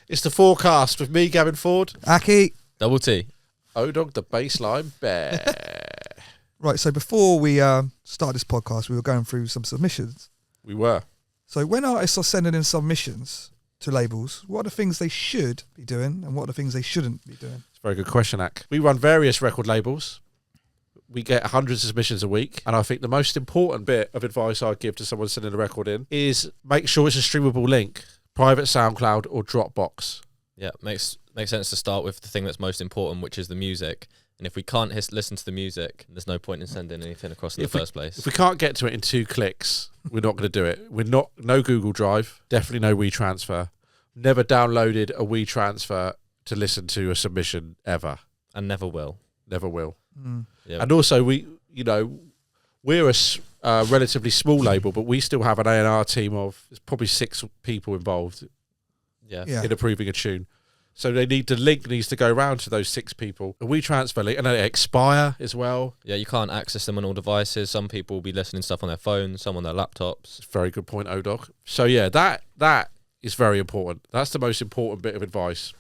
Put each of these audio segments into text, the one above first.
It's the FooRcast with me, Gavin Ford. Aki. Double T. O-Dog, the baseline bear. Right, so before we started this podcast, we were going through some submissions. We were. So when artists are sending in submissions to labels, what are the things they should be doing and what are the things they shouldn't be doing? It's a very good question, Ak. We run various record labels. We get hundreds of submissions a week. And I think the most important bit of advice I'd give to someone sending a record in is make sure it's a streamable link, private SoundCloud or Dropbox. Yeah, makes sense to start with the thing that's most important, which is the music. And if we can't listen to the music, there's no point in sending anything across in the first place. If we can't get to it in 2 clicks, we're not going to do it. No Google Drive, definitely no WeTransfer. Never downloaded a WeTransfer to listen to a submission ever. And never will. Never will. Yep. And also, we're a relatively small label, but we still have an A&R team of there's probably 6 people involved in approving a tune. So the link needs to go around to those 6 people. A WeTransfer link, and they expire as well. Yeah, you can't access them on all devices. Some people will be listening to stuff on their phones, some on their laptops. Very good point, O-Dog. So yeah, that is very important. That's the most important bit of advice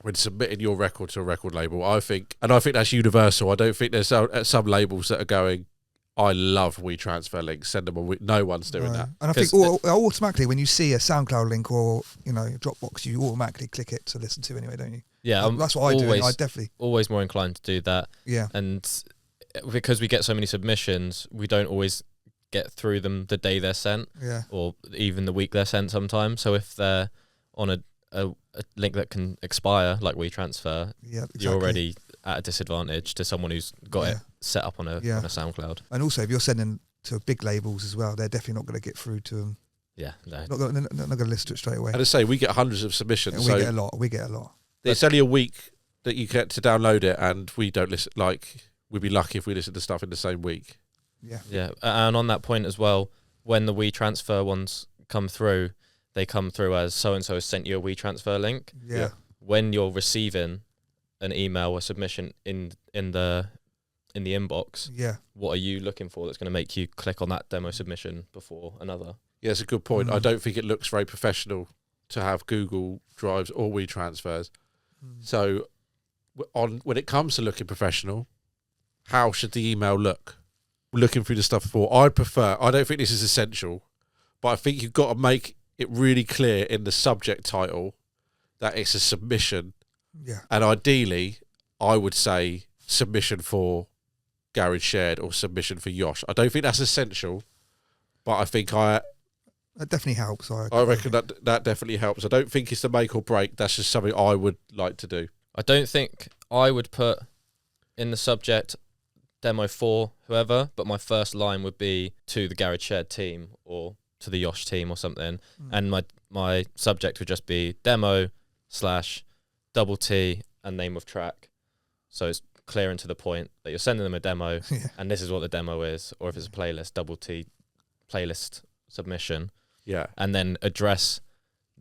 when submitting your record to a record label, I think. And I think that's universal. I don't think there's some labels that are going, I love WeTransfer links, send them no one's doing that. And I think automatically when you see a SoundCloud link or, Dropbox, you automatically click it to listen to anyway, don't you? Yeah. That's what I do. I definitely. Always more inclined to do that. Yeah. And because we get so many submissions, we don't always get through them the day they're sent. Yeah. Or even the week they're sent sometimes. So if they're on a link that can expire, like WeTransfer, you're already at a disadvantage to someone who's got it set up on a SoundCloud. And also, if you're sending to big labels as well, they're definitely not going to get through to them. Yeah, no. Not going to listen to it straight away. And I say, we get hundreds of submissions. We get a lot. It's only a week that you get to download it, and we don't listen. Like, we'd be lucky if we listened to stuff in the same week. Yeah. Yeah, and on that point as well, when the WeTransfer ones come through, they come through as so-and-so sent you a WeTransfer link. Yeah. When you're receiving an email or submission in the inbox, what are you looking for that's going to make you click on that demo submission before another? Yeah, it's a good point. I don't think it looks very professional to have Google Drives or WeTransfers. So when it comes to looking professional, how should the email look? Looking through the stuff before, I don't think this is essential, but I think you've got to make it really clear in the subject title that it's a submission. Yeah. And ideally, I would say submission for Garage Shared or submission for Yosh. I don't think that's essential, but I think that definitely helps. I reckon that definitely helps. I don't think it's the make or break. That's just something I would like to do. I don't think I would put in the subject demo for whoever, but my first line would be to the Garage Shared team or to the Yosh team or something. And my subject would just be demo / double T and name of track. So it's clear and to the point that you're sending them a demo and this is what the demo is, or if it's a playlist, double T playlist submission. Yeah. And then address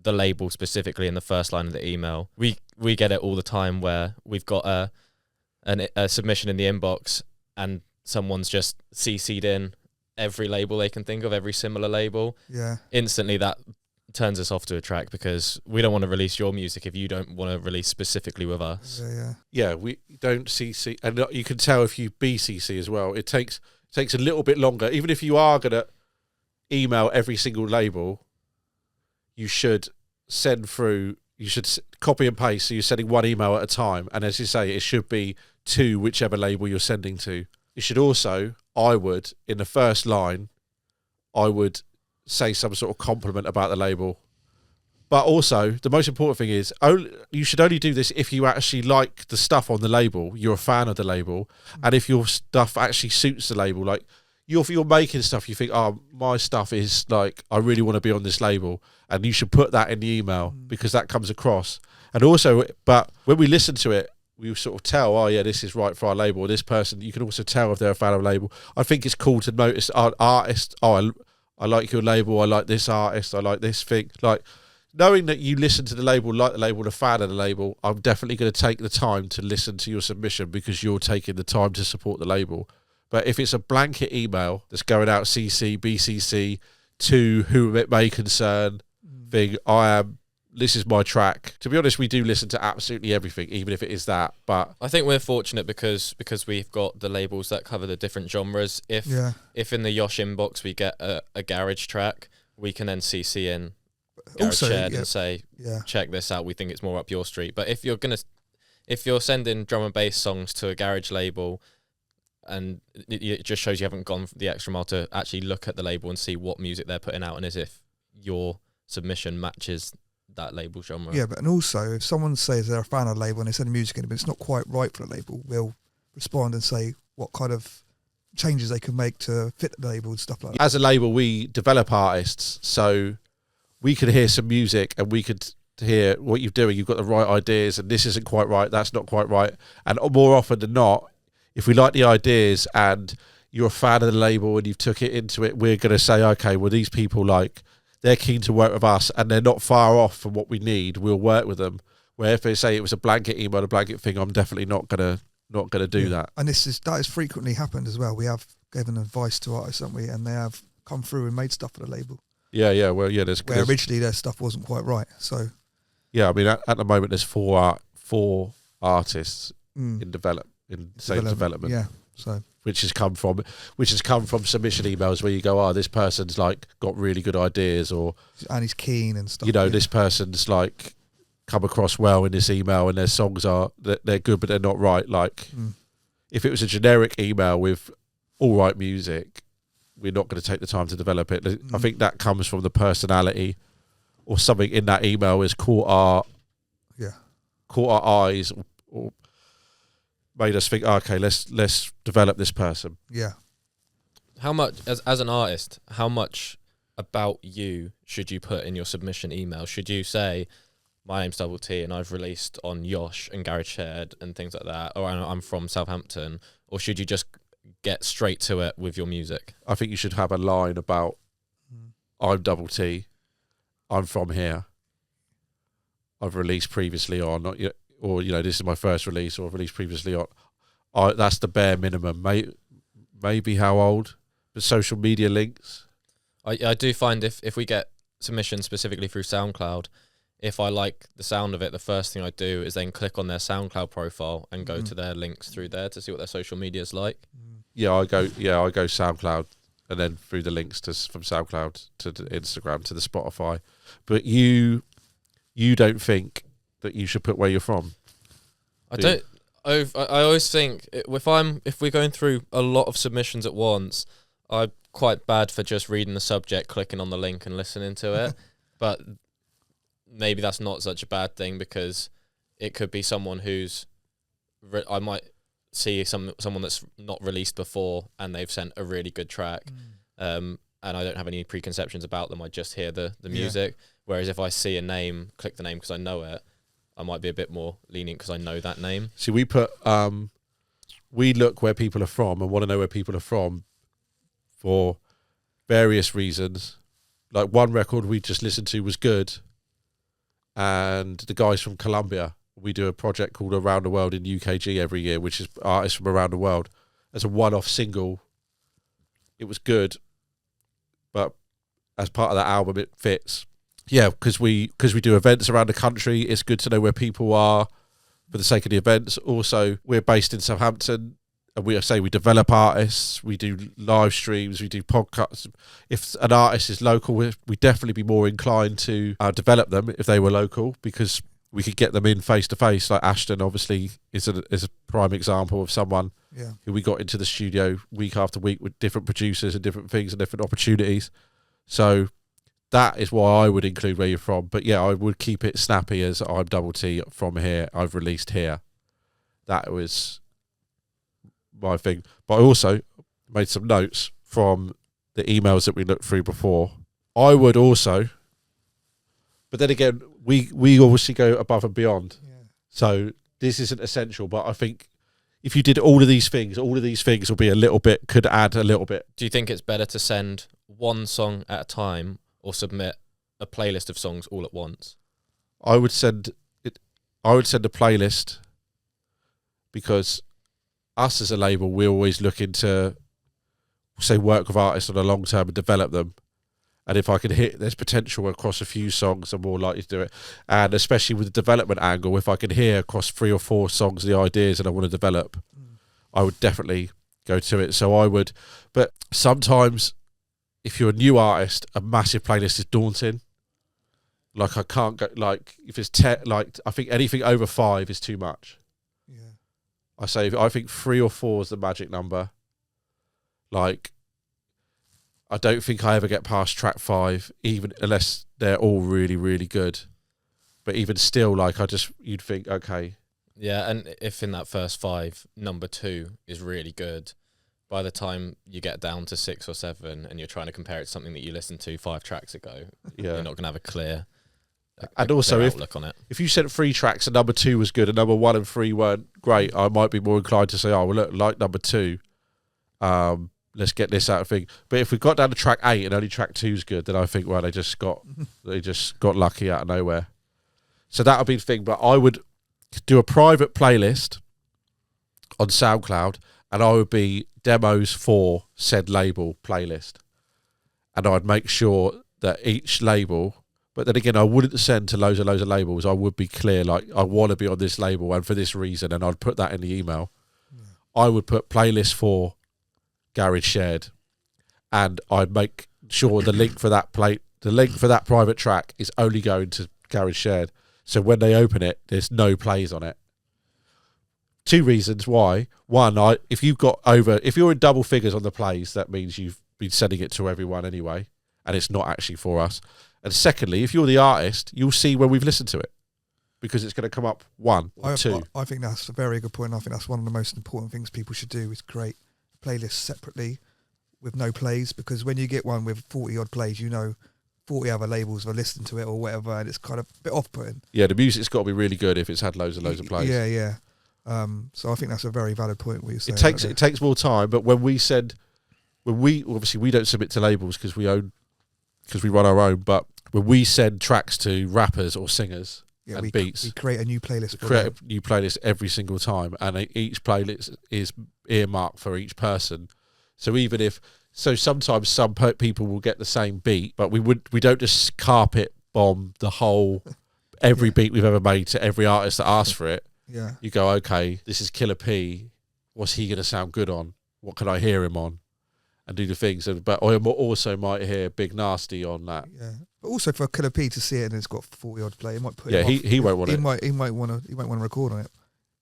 the label specifically in the first line of the email. We get it all the time where we've got a submission in the inbox and someone's just CC'd in every label they can think of, every similar label. Yeah. Instantly that turns us off to a track because we don't want to release your music if you don't want to release specifically with us. Yeah, we don't CC, and you can tell if you BCC as well. It takes a little bit longer. Even if you are gonna email every single label, you should send through. You should copy and paste. So you're sending one email at a time, and as you say, it should be to whichever label you're sending to. You should also, in the first line, I would say some sort of compliment about the label. But also, the most important thing is, you should only do this if you actually like the stuff on the label, you're a fan of the label, and if your stuff actually suits the label. Like, if you're making stuff, you think, my stuff is like, I really want to be on this label, and you should put that in the email because that comes across. And also, but when we listen to it, we sort of tell, this is right for our label. This person, you can also tell if they're a fan of a label. I think it's cool to notice our artist, I like your label, I like this artist, I like this thing. Like, knowing that you listen to the label, like the label, a fan of the label, I'm definitely going to take the time to listen to your submission because you're taking the time to support the label. But if it's a blanket email that's going out CC, BCC, to whom it may concern, thing, I am this is my track. To be honest, we do listen to absolutely everything, even if it is that. But I think we're fortunate because we've got the labels that cover the different genres. If in the Yosh inbox we get a garage track, we can then CC in Garage Also, Shared yeah, and say, yeah, check this out. We think it's more up your street. But if you're sending drum and bass songs to a garage label, and it just shows you haven't gone the extra mile to actually look at the label and see what music they're putting out, and as if your submission matches that label genre. yeah, but and also if someone says they're a fan of a label and they send music in, but it's not quite right for the label, we'll respond and say what kind of changes they can make to fit the label and stuff like that. as a label, we develop artists, so we could hear some music and we could hear what you're doing. You've got the right ideas, and this isn't quite right, that's not quite right. And more often than not, if we like the ideas and you're a fan of the label and you've took it into it, we're going to say, okay, well, these people, like, they're keen to work with us and they're not far off from what we need. We'll work with them. Where if they say it was a blanket email, a blanket thing, I'm definitely not gonna do that. And that has frequently happened as well. We have given advice to artists, haven't we? And they have come through and made stuff for the label. Yeah. Well, yeah. Where originally their stuff wasn't quite right. So yeah, I mean, at the moment there's four artists in development. Yeah. So which has come from submission emails where you go, this person's like got really good ideas, or and he's keen and stuff. This person's like come across well in this email, and their songs they're good but they're not right. Like if it was a generic email with all right music, we're not going to take the time to develop it. I think that comes from the personality, or something in that email has caught our eyes, or made us think, okay, let's develop this person. Yeah. How much, as an artist, how much about you should you put in your submission email? Should you say, my name's Double T and I've released on Yosh and Garage Shared and things like that, or I'm from Southampton, or should you just get straight to it with your music? I think you should have a line about, I'm Double T, I'm from here, I've released previously on, or this is my first release, or I've released previously on. That's the bare minimum. Maybe how old, but social media links. I do find if we get submissions specifically through SoundCloud, if I like the sound of it, the first thing I do is then click on their SoundCloud profile and go to their links through there to see what their social media is like. Yeah, I go SoundCloud, and then through the links from SoundCloud to the Instagram to the Spotify. But you don't think that you should put where you're from? I always think if we're going through a lot of submissions at once, I'm quite bad for just reading the subject, clicking on the link and listening to it. But maybe that's not such a bad thing, because it could be someone who's I might see someone that's not released before and they've sent a really good track, and I don't have any preconceptions about them. I just hear the music. Whereas if I see a name, click the name because I know it, I might be a bit more lenient because I know that name. See, we put we look where people are from and want to know where people are from for various reasons. Like, one record we just listened to was good, and the guys from Colombia, we do a project called Around the World in UKG every year, which is artists from around the world. As a one-off single, it was good, but as part of that album, it fits. Yeah, because we do events around the country, it's good to know where people are for the sake of the events. Also, we're based in Southampton, and we develop artists, we do live streams, we do podcasts. If an artist is local, we'd definitely be more inclined to develop them if they were local, because we could get them in face to face. Like Ashton, obviously, is a prime example of someone who we got into the studio week after week with different producers and different things and different opportunities. So that is why I would include where you're from. But yeah, I would keep it snappy as I'm Double T from here, I've released here. That was my thing. But I also made some notes from the emails that we looked through before. I would also, but then again, we obviously go above and beyond. Yeah. So this isn't essential, but I think if you did all of these things will be a little bit, could add a little bit. Do you think it's better to send one song at a time or submit a playlist of songs all at once? I would send a playlist, because us as a label, we're always looking to, say, work with artists on a long term and develop them. And if I can hit, there's potential across a few songs, I'm more likely to do it. And especially with the development angle, if I can hear across 3 or 4 songs the ideas that I want to develop, I would definitely go to it. So I would, but sometimes if you're a new artist, a massive playlist is daunting. Like I can't go, like if it's 10, like I think anything over 5 is too much. Yeah. I think 3 or 4 is the magic number. Like, I don't think I ever get past track 5, even unless they're all really, really good. But even still, like you'd think, okay. Yeah, and if in that first 5, number 2 is really good, by the time you get down to 6 or 7 and you're trying to compare it to something that you listened to 5 tracks ago, you're not going to have a clear outlook on it. If you said 3 tracks and number 2 was good and number 1 and 3 weren't great, I might be more inclined to say, oh, well, look, like number 2, let's get this out of thing. But if we got down to track 8 and only track 2's good, then I think, well, they just got lucky out of nowhere. So that would be the thing. But I would do a private playlist on SoundCloud, and I would be demos for said label playlist, and I'd make sure that each label. But then again, I wouldn't send to loads of labels. I would be clear, like I want to be on this label and for this reason, and I'd put that in the email. Yeah. I would put playlist for Garage Shared, and I'd make sure the link for that private track is only going to Garage Shared. So when they open it, there's no plays on it. 2 reasons why. One, if you're in double figures on the plays, that means you've been sending it to everyone anyway, and it's not actually for us. And secondly, if you're the artist, you'll see when we've listened to it, because it's going to come up 1 or 2. I think that's a very good point. I think that's one of the most important things people should do, is create playlists separately with no plays, because when you get one with 40 odd plays, 40 other labels have listened to it or whatever, and it's kind of a bit off-putting. Yeah, the music's got to be really good if it's had loads of plays. Yeah. So I think that's a very valid point what you're saying. It takes more time, but when we obviously we don't submit to labels because we run our own, but when we send tracks to rappers or singers and beats, we create a new playlist. A new playlist every single time, and each playlist is earmarked for each person. So sometimes some people will get the same beat, but we don't just carpet bomb the whole every beat we've ever made to every artist that asks for it. Yeah, you go, okay, this is Killer P. What's he going to sound good on? What can I hear him on? And do the things. But I also might hear Big Nasty on that. Yeah, but also for Killer P to see it and it's got 40 odd play, it might put. Yeah, he won't want it. He might want to record on it.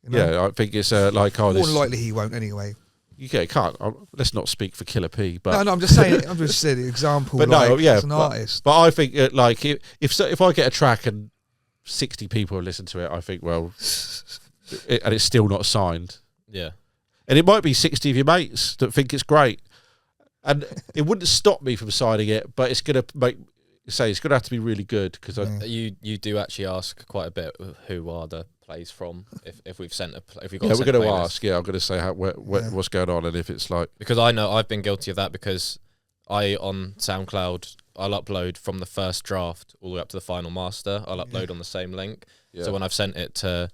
Yeah, I think it's like more than likely he won't anyway. You can't. Let's not speak for Killer P, but no, I'm just saying. I'm just saying an example. But as an artist. But I think like if I get a track and 60 people listen to it, I think and it's still not signed. Yeah, and it might be 60 of your mates that think it's great, and it wouldn't stop me from signing it, but it's gonna it's gonna have to be really good because you do actually ask quite a bit who are the plays from if we've sent if we've got we're going to ask I'm going to say what's going on, and if it's like, because I know I've been guilty of that, because on SoundCloud I'll upload from the first draft all the way up to the final master. I'll upload on the same link, so when I've sent it to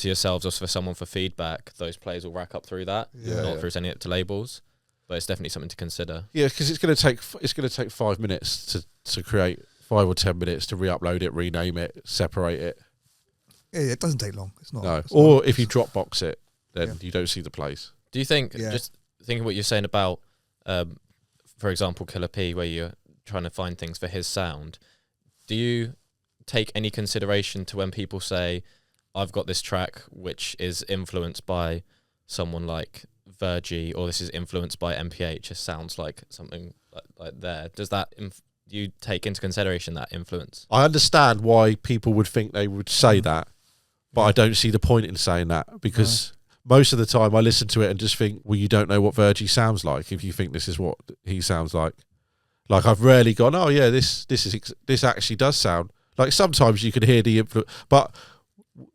yourselves or for someone for feedback, those plays will rack up through that, not through sending it to labels. But it's definitely something to consider. Yeah, because it's going to take 5 minutes to create, 5 or 10 minutes to re-upload it, rename it, separate it. Yeah, it doesn't take long. It's not. No, or if you Dropbox it, then you don't see the plays. Do you think, just thinking what you're saying about, for example, Killer P, where you're trying to find things for his sound, do you take any consideration to when people say, I've got this track which is influenced by someone like Virgie, or this is influenced by MPH, it sounds like something like there. Does that do you take into consideration that influence? I understand why people would think they would say that, but I don't see the point in saying that, because most of the time I listen to it and just think, well, you don't know what Virgie sounds like if you think this is what he sounds like. Like, I've rarely gone, oh yeah, this actually does sound like. Sometimes you can hear the influence, but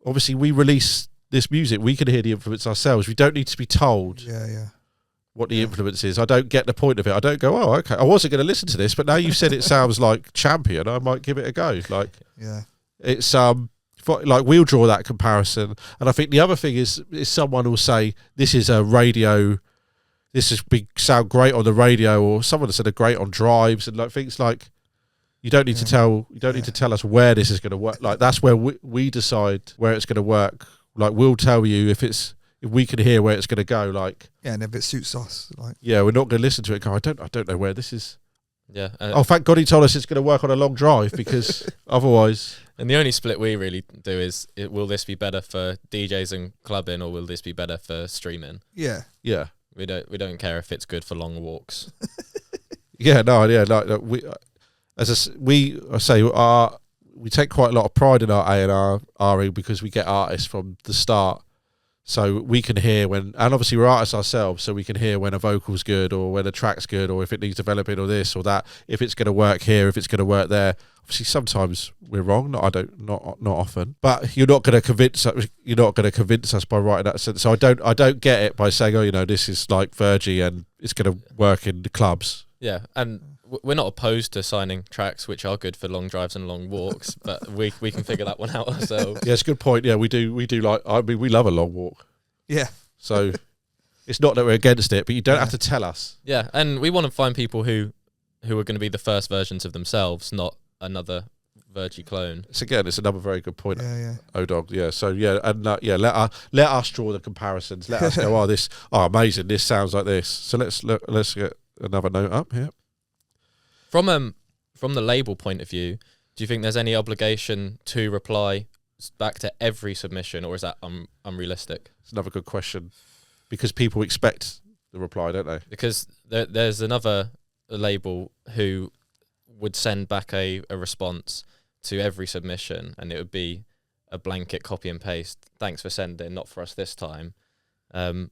obviously we release this music, we can hear the influence ourselves. We don't need to be told what the influence is. I don't get the point of it. I don't go, oh, okay, I wasn't going to listen to this, but now you've said it sounds like Champion, I might give it a go. Like, it's like, we'll draw that comparison. And I think the other thing is someone will say, this is a radio this has been sound great on the radio, or someone said they're great on drives, and like things like you don't need to tell need to tell us where this is going to work. Like that's where we decide where it's going to work. Like we'll tell you if we can hear where it's going to go. Like and if it suits us, like we're not going to listen to it. Go, I don't know where this is. Yeah. Thank God he told us it's going to work on a long drive, because otherwise. And the only split we really do is, will this be better for DJs and clubbing, or will this be better for streaming? Yeah. We don't care if it's good for long walks. We take quite a lot of pride in our A&R because we get artists from the start, so we can hear when, and obviously we're artists ourselves, so we can hear when a vocal's good or when a track's good or if it needs developing or this or that, if it's going to work here, if it's going to work there. Obviously, sometimes we're wrong. Not often, but you're not going to convince us by writing that sentence. So I don't get it by saying, this is like Virgie and it's going to work in the clubs. Yeah, and we're not opposed to signing tracks which are good for long drives and long walks, but we can figure that one out ourselves. Yeah, it's a good point. Yeah, we do like. I mean, we love a long walk. Yeah. So it's not that we're against it, but you don't have to tell us. Yeah, and we want to find people who are going to be the first versions of themselves, not another Virgie clone. It's another very good point. Yeah. O-Dog. Yeah. So let us draw the comparisons. Let us go. Amazing. This sounds like this. So let's get another note up here. From the label point of view, do you think there's any obligation to reply back to every submission, or is that unrealistic? It's another good question, because people expect the reply, don't they? Because there's another label who would send back a response to every submission, and it would be a blanket copy and paste. Thanks for sending, not for us this time. And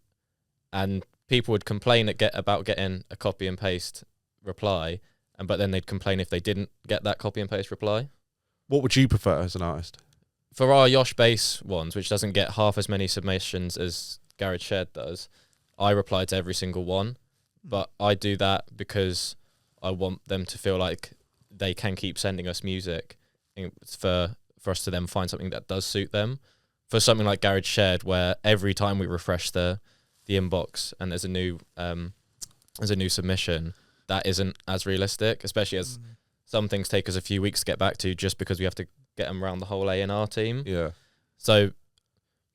people would complain about getting a copy and paste reply, but then they'd complain if they didn't get that copy and paste reply. What would you prefer as an artist? For our Yosh Bass ones, which doesn't get half as many submissions as Garage Shed does, I reply to every single one, but I do that because I want them to feel like they can keep sending us music for us to then find something that does suit them. For something like Garage Shed, where every time we refresh the inbox and there's a new submission, that isn't as realistic, especially as some things take us a few weeks to get back to, just because we have to get them around the whole A&R team. Yeah. So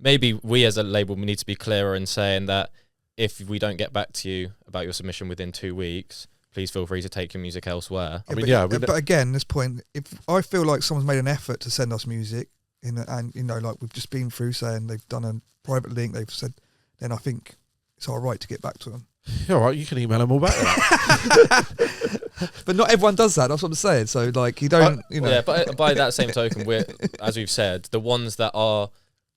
maybe we as a label need to be clearer in saying that if we don't get back to you about your submission within 2 weeks, please feel free to take your music elsewhere. But again, this point, if I feel like someone's made an effort to send us music, and like we've just been through saying they've done a private link, they've said, then I think it's all right to get back to them. All right, you can email them all back. But not everyone does that. That's what I'm saying. So like you don't, Yeah, but by that same token, we're, as we've said, the ones that are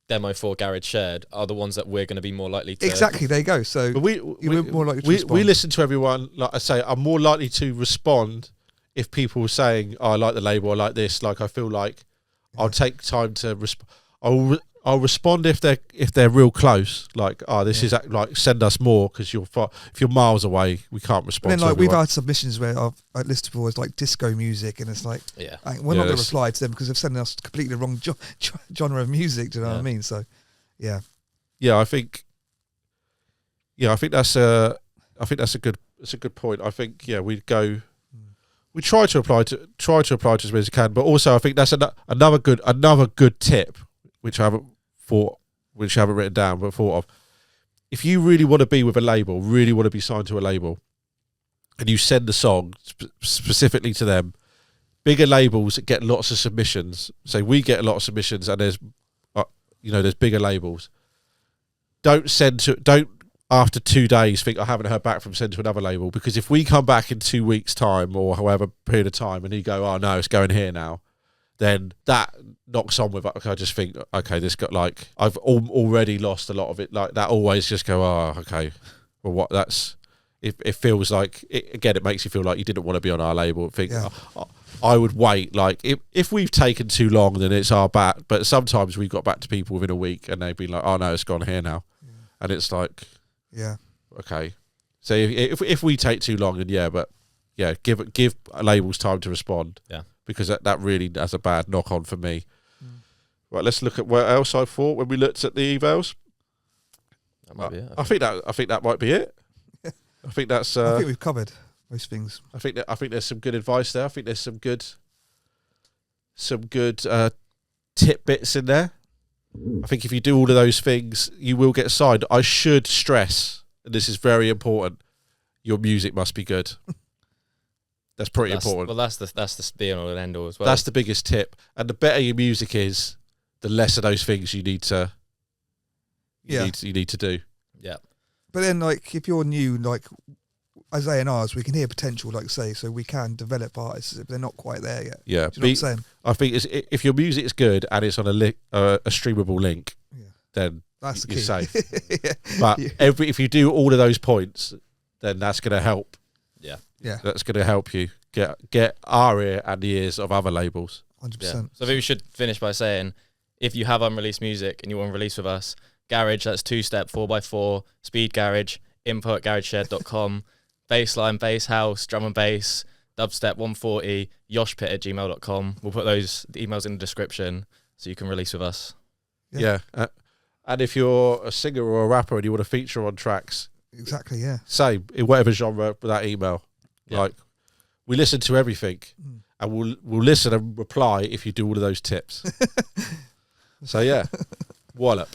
demo for Garage Shared are the ones that we're going to be more likely to. Exactly. There you go. So we're more likely to respond. We listen to everyone. Like I say, I'm more likely to respond if people are saying, I like the label, I like this. Like I feel like I'll take time to respond. I'll respond if they're real close. Like, this is like, send us more, because if you're miles away, we can't respond. And then, to like, we've everyone. had submissions where I've listed for as like disco music, and it's like, we're not going to reply to them because they're sending us completely the wrong genre of music. Do you know what I mean? So, yeah, I think that's a good point. I think we try to apply to as many as we can, but also I think that's another good tip, which I haven't written down but thought of. If you really want to be with a label, really want to be signed to a label, and you send the song specifically to them, bigger labels get lots of submissions. So we get a lot of submissions, and there's bigger labels. Don't after 2 days think I haven't heard back from send to another label, because if we come back in 2 weeks' time or however period of time and you go, oh no, it's going here now, then that knocks on with, I just think, okay, this got like, I've already lost a lot of it. Like that always just go, oh, okay, well, what that's, it feels like, it makes you feel like you didn't want to be on our label. Think, I would wait. Like if we've taken too long, then it's our bad. But sometimes we've got back to people within a week and they've been like, oh no, it's gone here now. Yeah. And it's like, okay. So if we take too long, then give labels time to respond. Yeah. Because that really has a bad knock on for me. Right, let's look at what else I thought when we looked at the emails. That might be it. I think that might be it. I think that's. I think we've covered most things. I think there's some good advice there. I think there's some good tidbits in there. I think if you do all of those things, you will get signed. I should stress, and this is very important, your music must be good. That's pretty important. Well, that's the be all and end all as well. That's the biggest tip. And the better your music is, the less of those things you need to. You need to do. Yeah. But then, like, if you're new, like as A&Rs, we can hear potential, like say, so we can develop artists if they're not quite there yet. Yeah. Do you know what I'm saying? I think if your music is good and it's on a streamable link, then that's the you're key. safe. Yeah. But if you do all of those points, then that's going to help. Yeah. Yeah. That's going to help you get our ear and the ears of other labels. 100%. Yeah. So I think we should finish by saying, if you have unreleased music and you want to release with us, Garage, that's 2-step 4x4, Speed Garage, info@garageshed.com, bassline, bass house, drum and bass, dubstep 140, yoshpit@gmail.com. We'll put those emails in the description so you can release with us. Yeah. And if you're a singer or a rapper and you want to feature on tracks, exactly, yeah. same, in whatever genre, with that email. Yeah. Like, we listen to everything, and we'll listen and reply if you do all of those tips. So, yeah, wallop.